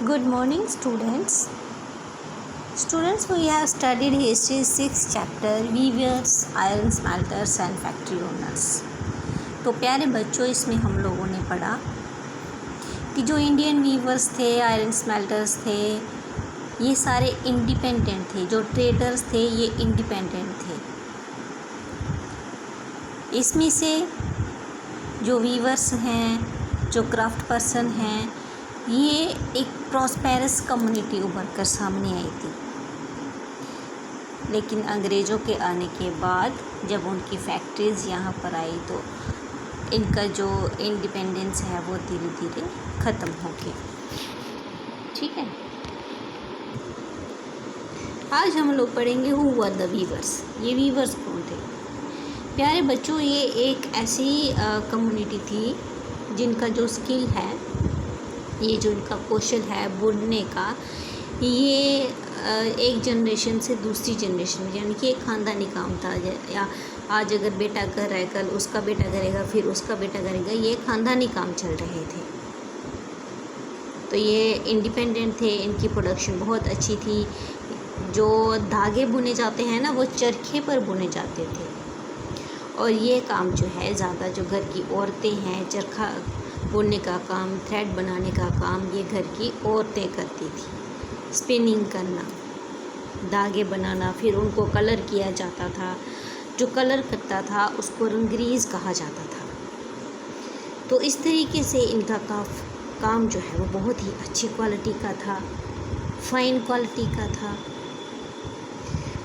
Good morning, students. Students, we have studied history 6th chapter weavers, iron smelters and factory owners. तो प्यारे बच्चों, इसमें हम लोगों ने पढ़ा कि जो इंडियन वीवर्स थे, आयरन स्मेल्टर्स थे, ये सारे इंडिपेंडेंट थे. जो ट्रेडर्स थे ये इंडिपेंडेंट थे. इसमें से जो वीवर्स हैं, जो क्राफ्ट पर्सन हैं, ये एक प्रॉस्पेरस कम्युनिटी उभर कर सामने आई थी. लेकिन अंग्रेज़ों के आने के बाद जब उनकी फैक्ट्रीज़ यहाँ पर आई तो इनका जो इंडिपेंडेंस है वो धीरे धीरे ख़त्म हो गया. ठीक है, आज हम लोग पढ़ेंगे हु वर द वीवर्स. ये वीवर्स कौन थे? प्यारे बच्चों, ये एक ऐसी कम्युनिटी थी जिनका जो स्किल है, ये जो इनका कौशल है बुनने का, ये एक जनरेशन से दूसरी जनरेशन में, यानी कि एक ख़ानदानी काम था. या आज अगर बेटा कर रहा है, कल उसका बेटा करेगा, फिर उसका बेटा करेगा. ये ख़ानदानी काम चल रहे थे. तो ये इंडिपेंडेंट थे. इनकी प्रोडक्शन बहुत अच्छी थी. जो धागे बुने जाते हैं ना, वो चरखे पर बुने जाते थे. और ये काम जो है ज़्यादा जो घर की औरतें हैं, चरखा बुनने का काम, थ्रेड बनाने का काम, ये घर की औरतें करती थी. स्पिनिंग करना, धागे बनाना, फिर उनको कलर किया जाता था. जो कलर करता था उसको रंगरीज कहा जाता था. तो इस तरीके से इनका काम जो है वो बहुत ही अच्छी क्वालिटी का था, फाइन क्वालिटी का था.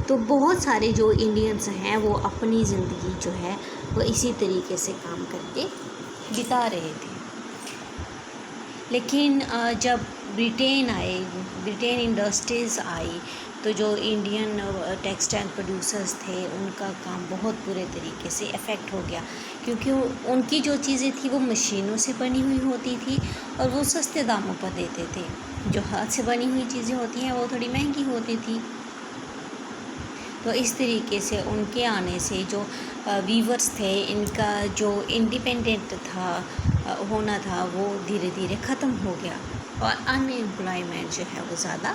तो बहुत सारे जो इंडियंस हैं वो अपनी ज़िंदगी जो है वो इसी तरीके से काम करके बिता रहे थे. लेकिन जब ब्रिटेन आए, ब्रिटेन इंडस्ट्रीज़ आई, तो जो इंडियन टेक्सटाइल प्रोड्यूसर्स थे उनका काम बहुत बुरे तरीके से अफेक्ट हो गया. क्योंकि उनकी जो चीज़ें थी वो मशीनों से बनी हुई होती थी और वो सस्ते दामों पर देते थे. जो हाथ से बनी हुई चीज़ें होती हैं वो थोड़ी महंगी होती थी. तो इस तरीके से उनके आने से जो वीवर्स थे, इनका जो इंडिपेंडेंट होना था वो धीरे धीरे ख़त्म हो गया. और अनएम्प्लॉयमेंट जो है वो ज़्यादा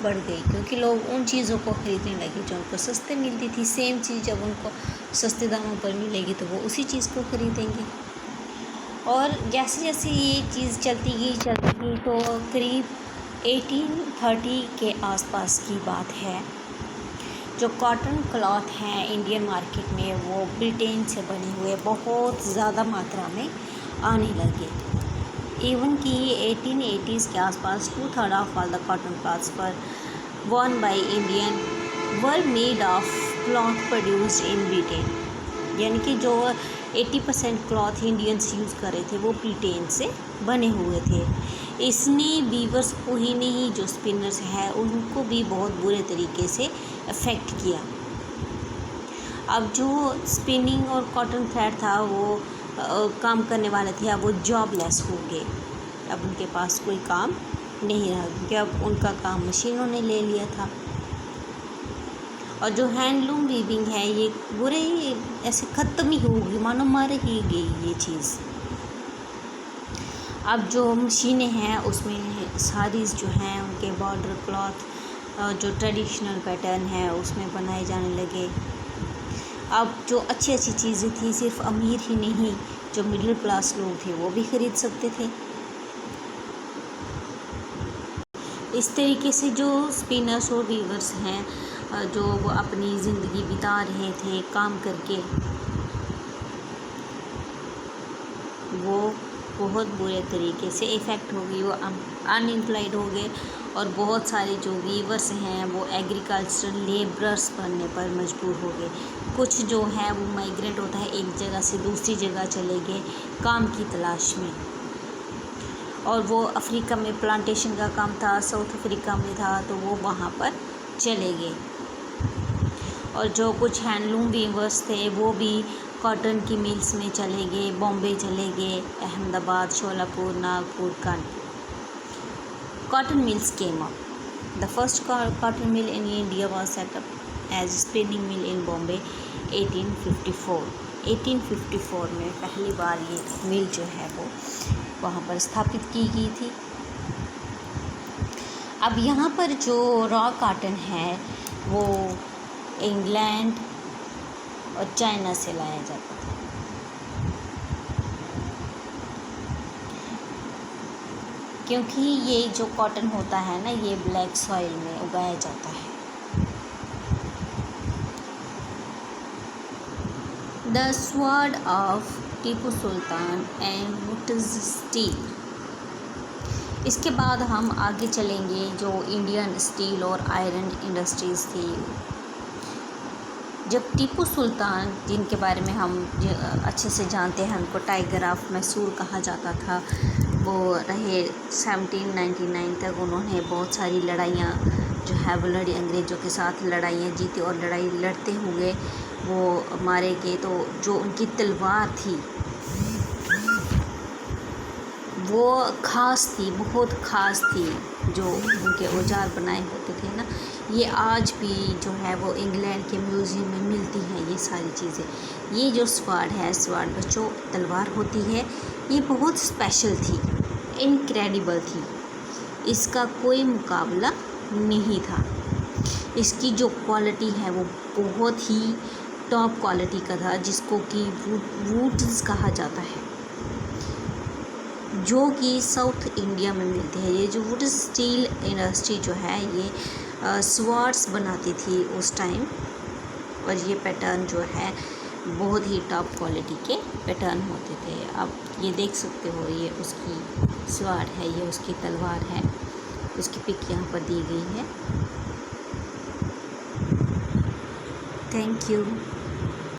बढ़ गई, क्योंकि लोग उन चीज़ों को ख़रीदने लगे जो उनको सस्ते मिलती थी. सेम चीज़ जब उनको सस्ते दामों पर मिलेगी तो वो उसी चीज़ को ख़रीदेंगे. और जैसे जैसे ये चीज़ चलती गई तो करीब 1830 के आसपास की बात है. जो कॉटन क्लॉथ हैं इंडियन मार्केट में, वो ब्रिटेन से बने हुए बहुत ज़्यादा मात्रा में आने लगे. इवन कि 1880s के आसपास 2/3 of all the cotton cloths were worn by Indian were made of cloth produced in Britain. यानी कि जो 80% क्लॉथ इंडियंस यूज़ कर रहे थे वो ब्रिटेन से बने हुए थे. इसने वीवर्स को ही नहीं, जो स्पिनर्स हैं उनको भी बहुत बुरे तरीके से अफेक्ट किया. अब जो स्पिनिंग और कॉटन थ्रेड था वो काम करने वाले थे, अब वो जॉबलेस हो गए. अब उनके पास कोई काम नहीं रहा, क्योंकि अब उनका काम मशीनों ने ले लिया था. और जो हैंडलूम वीविंग है ये बुरे ऐसे ख़त्म ही हो गई, मानो मर ही गई ये चीज़. अब जो मशीनें हैं उसमें साड़ीज़ जो हैं उनके बॉर्डर क्लॉथ, जो ट्रेडिशनल पैटर्न है उसमें बनाए जाने लगे. अब जो अच्छी अच्छी चीज़ें थी सिर्फ अमीर ही नहीं, जो मिडिल क्लास लोग थे वो भी ख़रीद सकते थे. इस तरीके से जो स्पिनर्स और वीवर्स हैं, जो वो अपनी ज़िंदगी बिता रहे थे काम करके, वो बहुत बुरे तरीके से इफ़ेक्ट हो गई. वो अनएम्प्लॉयड हो गए. और बहुत सारे जो वीवर्स हैं वो एग्रीकल्चरल लेबरर्स बनने पर मजबूर हो गए. कुछ जो है वो माइग्रेंट होता है, एक जगह से दूसरी जगह चले गए काम की तलाश में. और वो अफ्रीका में प्लांटेशन का काम था, साउथ अफ्रीका में था, तो वो वहाँ पर चले गए. और जो कुछ हैंडलूम वीवर्स थे वो भी कॉटन की मिल्स में चले गए, बॉम्बे चले गए, Ahmedabad, Solapur, Nagpur, Kanpur. Cotton mills came up. The first cotton mill in India was set up as spinning mill in Bombay 1854. 1854 में पहली बार ये मिल जो है वो वहाँ पर स्थापित की गई थी. अब यहाँ पर जो रॉ कॉटन है वो इंग्लैंड और चाइना से लाया जाता था। क्योंकि ये जो कॉटन होता है ना, ये ब्लैक सॉइल में उगाया जाता है। The sword of Tipu Sultan and wootz steel. इसके बाद हम आगे चलेंगे जो इंडियन स्टील और आयरन इंडस्ट्रीज़ थी। जब टीपू सुल्तान, जिनके बारे में हम अच्छे से जानते हैं, उनको टाइगर ऑफ मैसूर कहा जाता था, वो रहे 1799 तक। उन्होंने बहुत सारी लड़ाइयाँ जो है वो लड़ी, अंग्रेज़ों के साथ लड़ाइयाँ जीती और लड़ाई लड़ते हुए वो मारे गए। तो जो उनकी तलवार थी वो ख़ास थी, बहुत ख़ास थी। जो उनके औजार बनाए होते थे ना, ये आज भी जो है वो इंग्लैंड के म्यूज़ियम में मिलती हैं ये सारी चीज़ें। ये जो स्वॉर्ड है, स्वॉर्ड बच्चों तलवार होती है, ये बहुत स्पेशल थी, इनक्रेडिबल थी। इसका कोई मुकाबला नहीं था। इसकी जो क्वालिटी है वो बहुत ही टॉप क्वालिटी का था, जिसको कि वुड्स कहा जाता है, जो कि साउथ इंडिया में मिलती है। ये जो वुड स्टील इंडस्ट्री जो है, ये स्वॉर्ड्स बनाती थी उस टाइम, और ये पैटर्न जो है बहुत ही टॉप क्वालिटी के पैटर्न होते थे। आप ये देख सकते हो, ये उसकी स्वॉर्ड है, ये उसकी तलवार है, उसकी पिक यहाँ पर दी गई है। Thank you.